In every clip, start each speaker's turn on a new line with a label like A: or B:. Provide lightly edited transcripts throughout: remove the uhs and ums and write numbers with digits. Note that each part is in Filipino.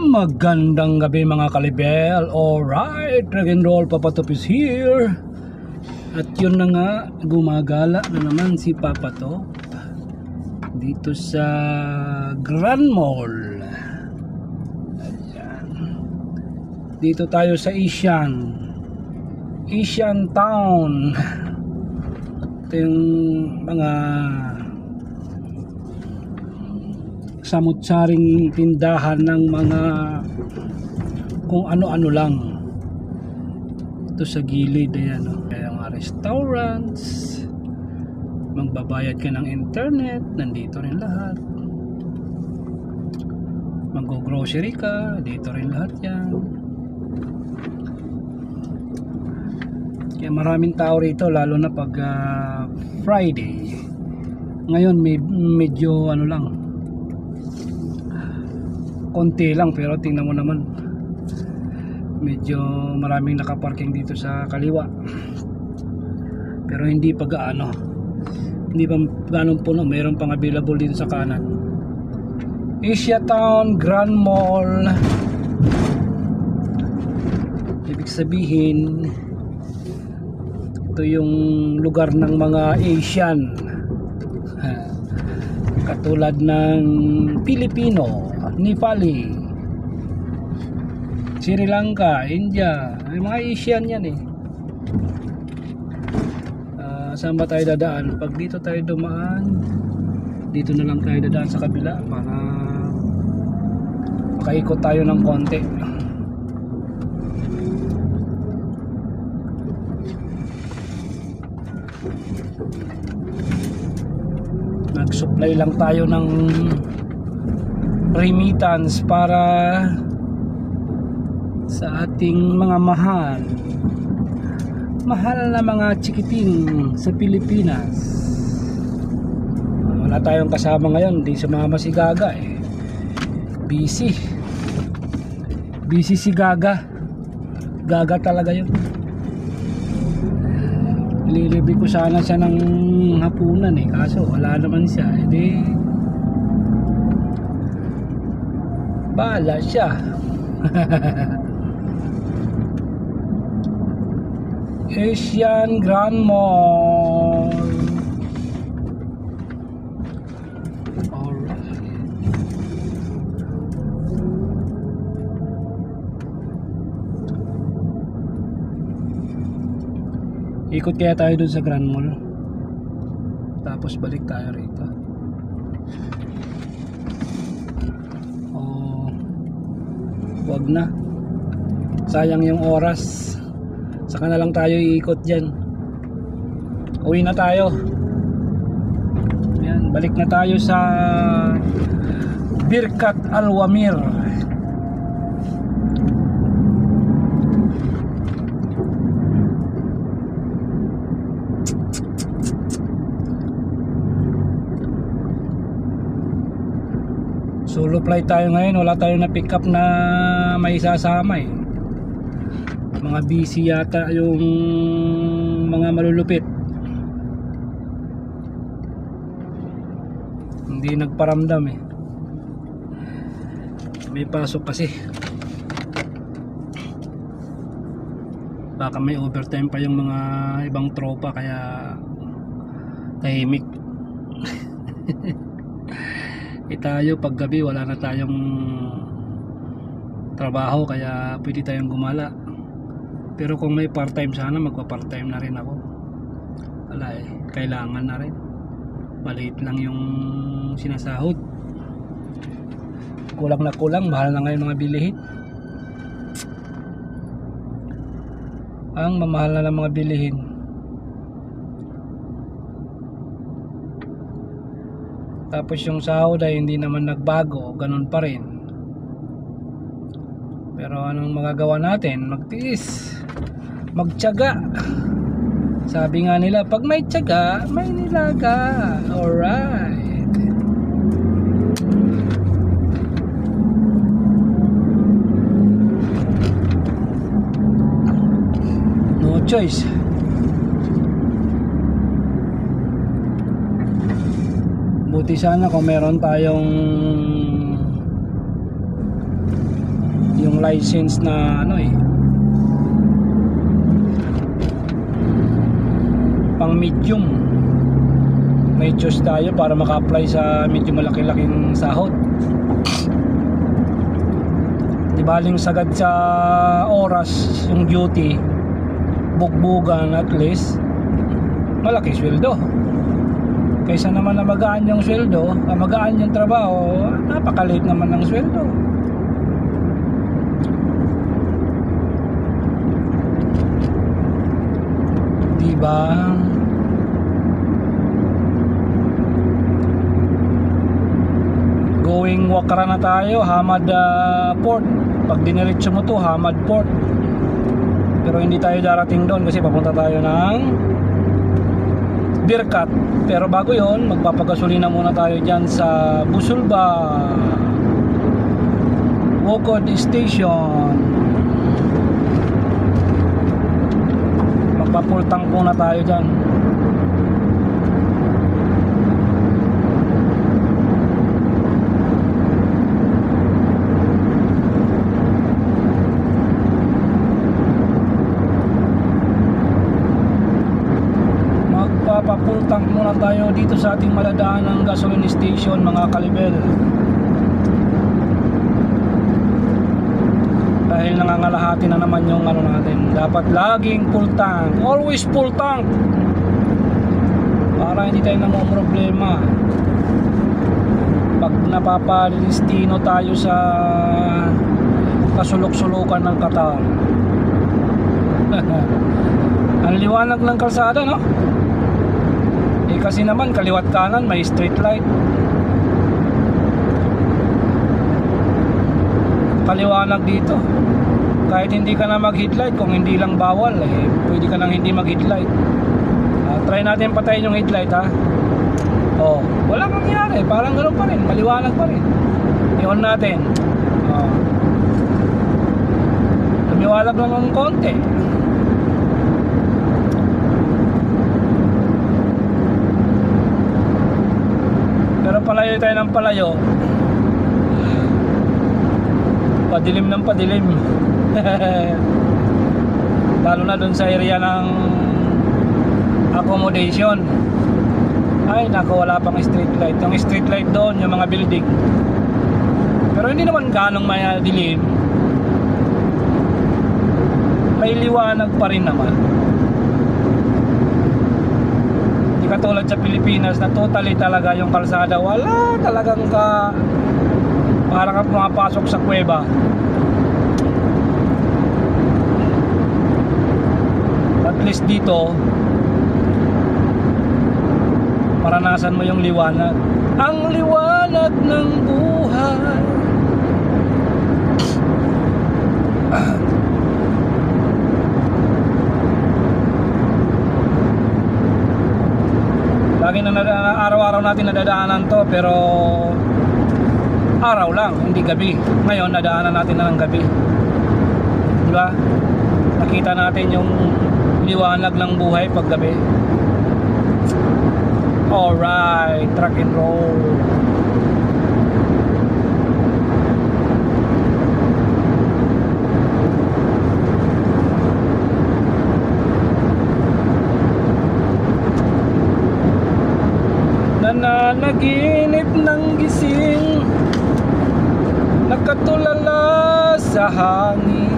A: Magandang gabi mga kalibel. Alright, Drag and Roll Papa Top is here. At yun na nga, gumagala na naman si Papa Top dito sa Grand Mall. Ayan. Dito tayo sa Asian Town. Ito yung mga samut-saring tindahan ng mga kung ano-ano lang. Ito sa gilid, ayan, kaya mga restaurants, magbabayad ka ng internet, nandito rin lahat. Mag-grocery ka, dito rin lahat yan. Kaya maraming tao rito, lalo na pag Friday. Ngayon medyo ano lang, konti lang, pero tingnan mo naman, medyo maraming nakaparking dito sa kaliwa, pero hindi pa gaano, hindi pa gaano puno. Mayroon pang available dito sa kanan. Asia Town Grand Mall, ibig sabihin ito yung lugar ng mga Asian, katulad ng Pilipino, Nepali, Sri Lanka, India. Ay, mga Asian yan eh. Saan ba tayo dadaan? Pag dito tayo dumaan, dito na lang tayo dadaan sa kabila para makaikot tayo ng konti. Nag-supply lang tayo ng remittance para sa ating mga mahal na mga chikiting sa Pilipinas. Wala tayong kasama ngayon, di sumama si Gaga eh. Busy si Gaga talaga yun. Lilibre ko sana siya ng hapunan eh, kaso wala naman siya. Hindi, bahala siya. Asian Grand Mall. Alright. Ikot kaya tayo dun sa Grand Mall, tapos balik tayo rito. Wag na, sayang yung oras. Saka na lang tayo iikot dyan. Uwi na tayo. Yan, balik na tayo sa Birkat Alwamir. Solo flight tayo ngayon, wala tayong na pick up na may isasama eh. Mga busy yata yung mga malulupit, hindi nagparamdam eh. May pasok kasi, baka may overtime pa yung mga ibang tropa, kaya tahimik. Tayo pag gabi wala na tayong trabaho, kaya pwede tayong gumala. Pero kung may part time, sana magpa part time na rin ako. Wala eh, kailangan na rin. Maliit lang yung sinasahod, kulang na kulang, mahal na ngayon mga bilihin. Ang mamahal na ng mga bilihin. Tapos yung sahod ay hindi naman nagbago, ganun pa rin. Pero anong magagawa natin? Magtiis, magtiyaga. Sabi nga nila, pag may tiyaga, may nilaga. Alright. No choice. Buti sana kung meron tayong license na ano eh, pang medium. May choice tayo para maka-apply sa medyo malaki-laking sahod. Di baling sagad sa oras yung duty, bugbugan, at least malaki sweldo kaysa naman na magaan yung sweldo, magaan yung trabaho, napakaliit naman ng sweldo. Diba? Going Wakra na tayo, Hamad Port. Pag diniretso mo to, Hamad Port. Pero hindi tayo darating doon kasi papunta tayo ng Birkat. Pero bago yon, magpapagasolina muna tayo dyan sa Busulba Wokod Station. Magpapultang muna tayo dyan. Papultang muna tayo dito sa ating maladaan ng gasoline station, mga kalibel, dahil nangangalahati na naman yung ano natin. Dapat laging full tank, always full tank, para hindi tayo namumroblema pag napapalistino tayo sa kasulok-sulukan ng Qatar. Ang liwanag ng kalsada, no? Kasi naman kaliwat kanan may street light. Kaliwanag dito. Kahit hindi ka na mag headlight, kung hindi lang bawal eh, pwede ka nang hindi mag headlight. Try natin patayin yung headlight, ha. Oh, wala mangyari, parang ganoon pa rin, maliwanag pa rin. I-on natin. Lumiwalag lang ng konti. Palayo tayo ng palayo, padilim ng padilim. Lalo na dun sa area ng accommodation. Ay nako, wala pang street light. Yung street light doon, yung mga building, pero hindi naman ganong madilim, may liwanag pa rin naman. Katulad sa Pilipinas na totally talaga yung kalsada, wala talagang parang ka pumapasok sa kuweba. At least dito maranasan mo yung liwanag, ang liwanag ng buhay. Lagi na araw-araw natin nadadaanan to, pero araw lang, hindi gabi. Ngayon nadaanan natin na ng gabi, diba? Nakita natin yung liwanag ng buhay pag gabi. Alright, truck and roll. Nananaginip ng gising, nakatulala sa hangin,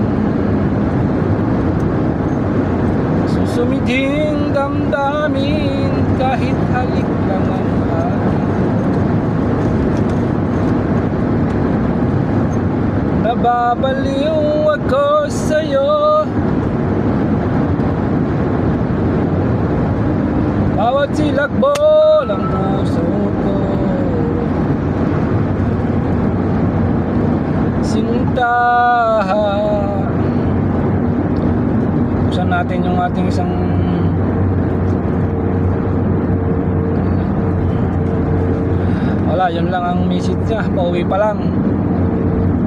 A: susumiding damdamin kahit halik lang ang hangin. Nababaliw ako sa'yo, bawat silakbo ng puso ko. Sinta, buksan natin yung ating isang wala, yun lang ang message niya. Pauwi pa lang,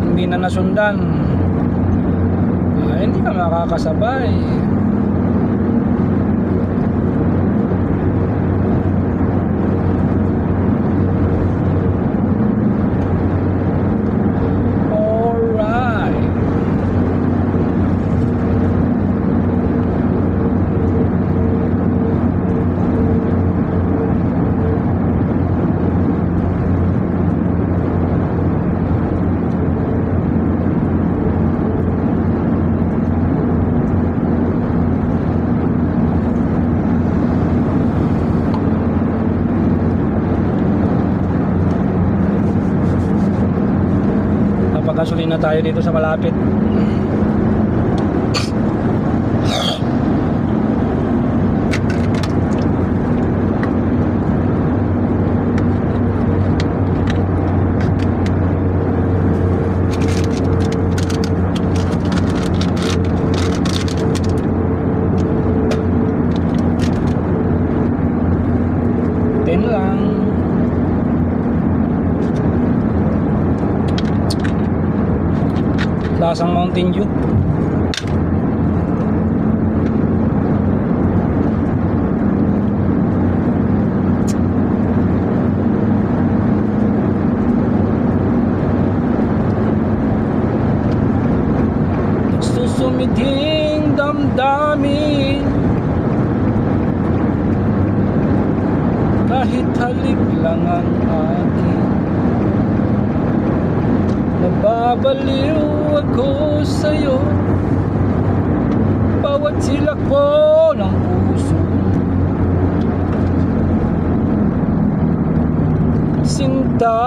A: hindi na nasundan. Hindi ka makakasabay. Gasoline na tayo dito sa malapit. Lang lasang Mountain Dew. Susumiding damdamin kahit halik lang ang akin. Nababaliw ako sa'yo, bawat silak mo ng puso. Sinta,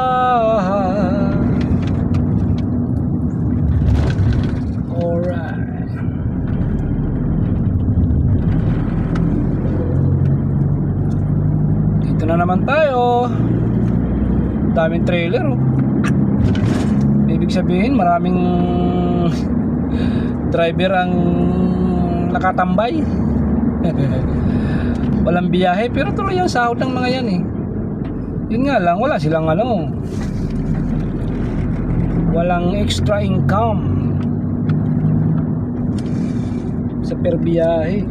A: alright. Dito na naman tayo. Daming trailer, oh. Ibig sabihin maraming driver ang nakatambay. Walang biyahe pero tuloy ang sahod ng mga yan eh. Yun nga lang, wala silang walang extra income sa per biyahe.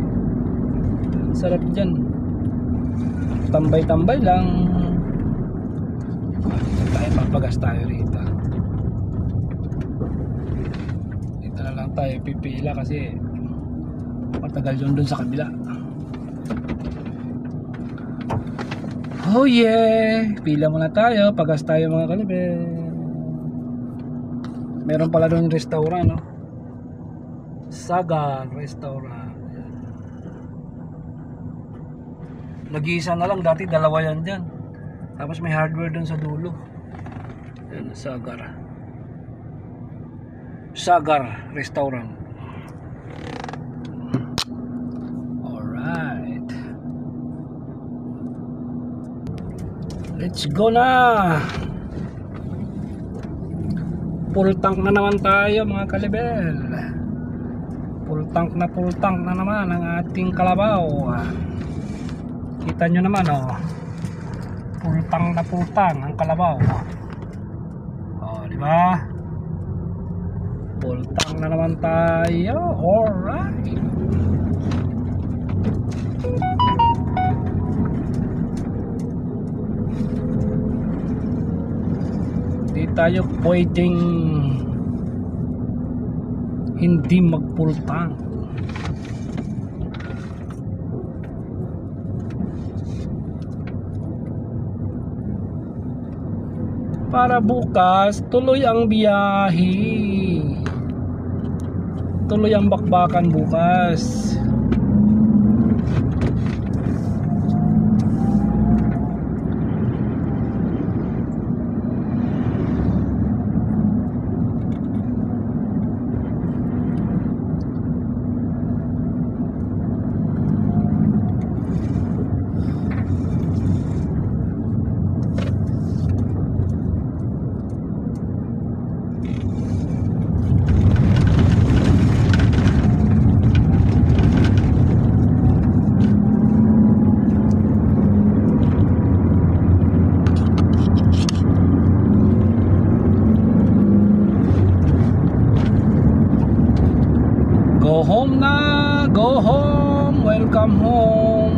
A: Sarap dyan, tambay-tambay lang. Tayo, papagas tayo rito. Dito na lang tayo pipila kasi matagal yun dun sa kabila. Oh yeah, pila muna tayo, pagas tayo mga kalibe. Meron pala doon restaurant, no? Sagar Restaurant. Nag-iisa na lang, dati dalawa yan dyan. Tapos may hardware doon sa dulo. Yan, Sagar Restaurant. Alright, let's go na. Full tank na naman tayo mga kalibel. Full tank na naman ang ating kalabaw. Kita nyo naman, oh. Full tank ang kalabaw. Oh, di ba? Full tank na naman tayo. Alright. Di tayo pwedeng hindi mag-full tank. Para bukas tuloy ang biyahe, tuloy ang bakbakan bukas. Go home na, go home, welcome home.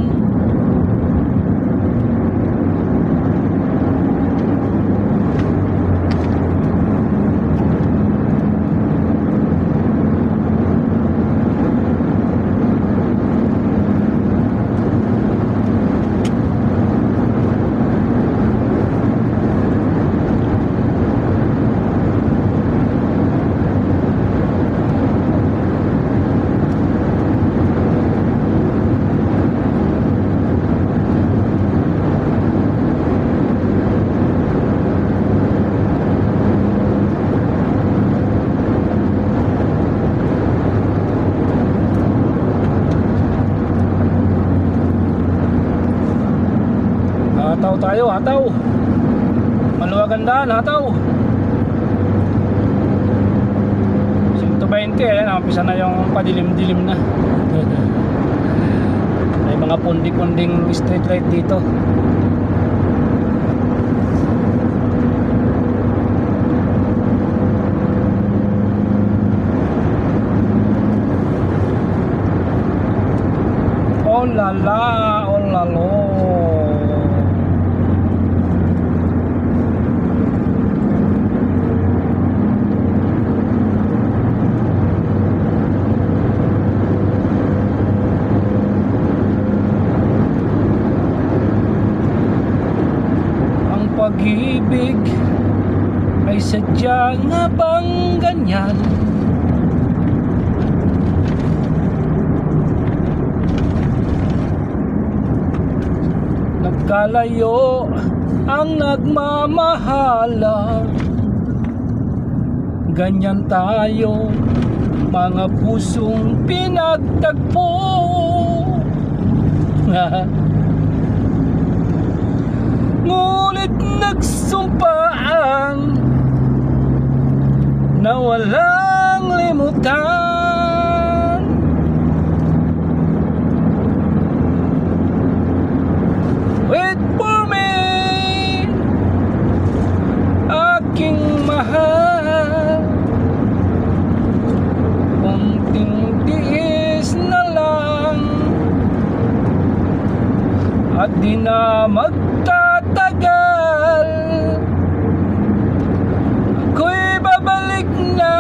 A: tayo, hataw. Maluwagan daan, hataw. 120, ayan, umpisa na yung padilim-dilim na. May mga pundi-punding street light dito. Oh la la, oh la lo. Ang pag-ibig ay sadya nga bang ganyan? Nagkalayo ang nagmamahala, ganyan tayo, mga pusong pinagtagpo. Ngunit nagsumpaan na walang limutan. Wait for me, aking mahal. Kunting tiis na lang at di na magtatagal. Ako'y babalik na,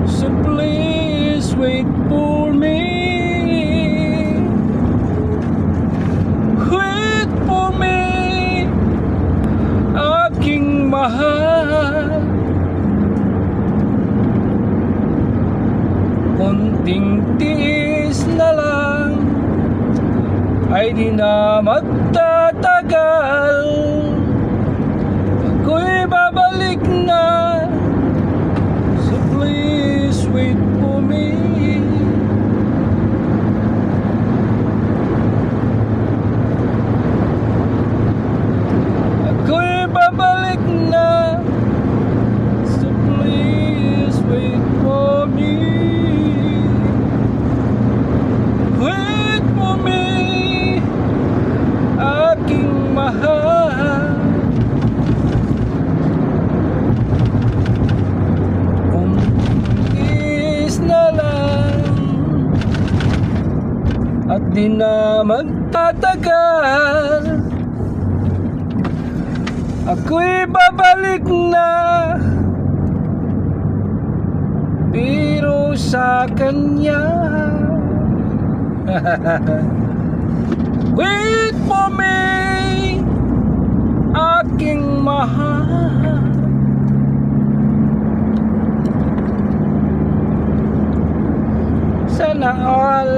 A: so please wait for me. Wait for me, aking mahal. Kunting tiis na lang ay di na magtatagal. Ako'y babalik na, so please wait for me. Ako'y babalik na, so please wait for me. Wait for me, aking mahal. Kung is na lang at di na magtatagal, ako'y babalik na, pero sa kanya. Wait for me, aking mahal. Sana all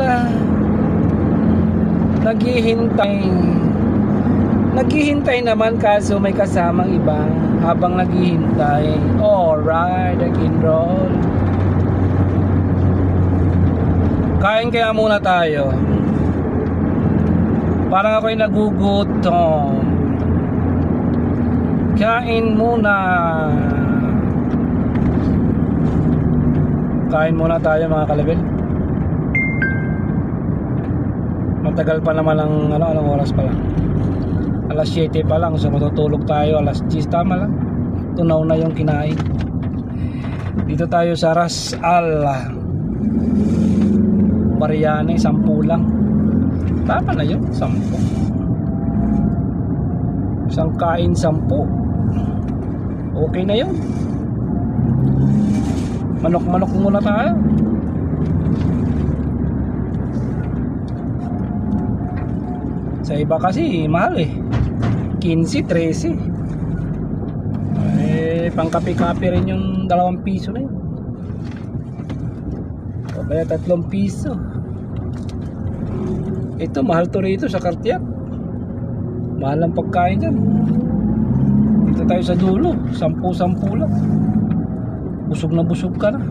A: naghihintay naman, kaso may kasamang iba habang naghihintay. Alright, again roll. Kain kaya muna tayo. Parang ako'y nagugutom. Kain muna. Kain muna tayo mga kalibel. Matagal pa naman ang anong oras pa lang. Alas 7 pa lang, so matutulog tayo alas 10, tama lang. Tunaw na yung kinain. Dito tayo sa Ras Al Mariani, 10 lang. Tama na yun, 10. Isang kain 10. Okay na yun. Manok-manok muna tayo. Sa iba kasi mahal eh, 15, 13. Pang kape-kape rin yung 2 piso na yun, o kaya 3 piso. Ito mahal to rito sa Cartier. Mahal ang pagkain dyan. Dito tayo sa dulo, 10 lang. Busog na busog ka na.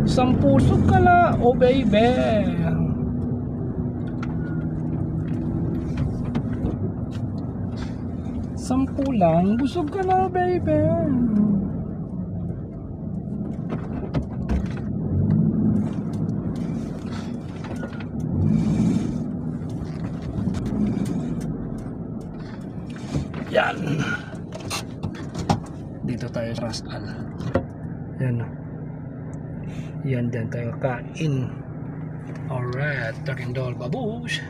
A: 10 ka na, oh baby. 10 lang, busog ka na, baby. Yan. Dito tayo sa Rasal. Yan. Yan, dyan tayo kain. Alright, Tarindol babush.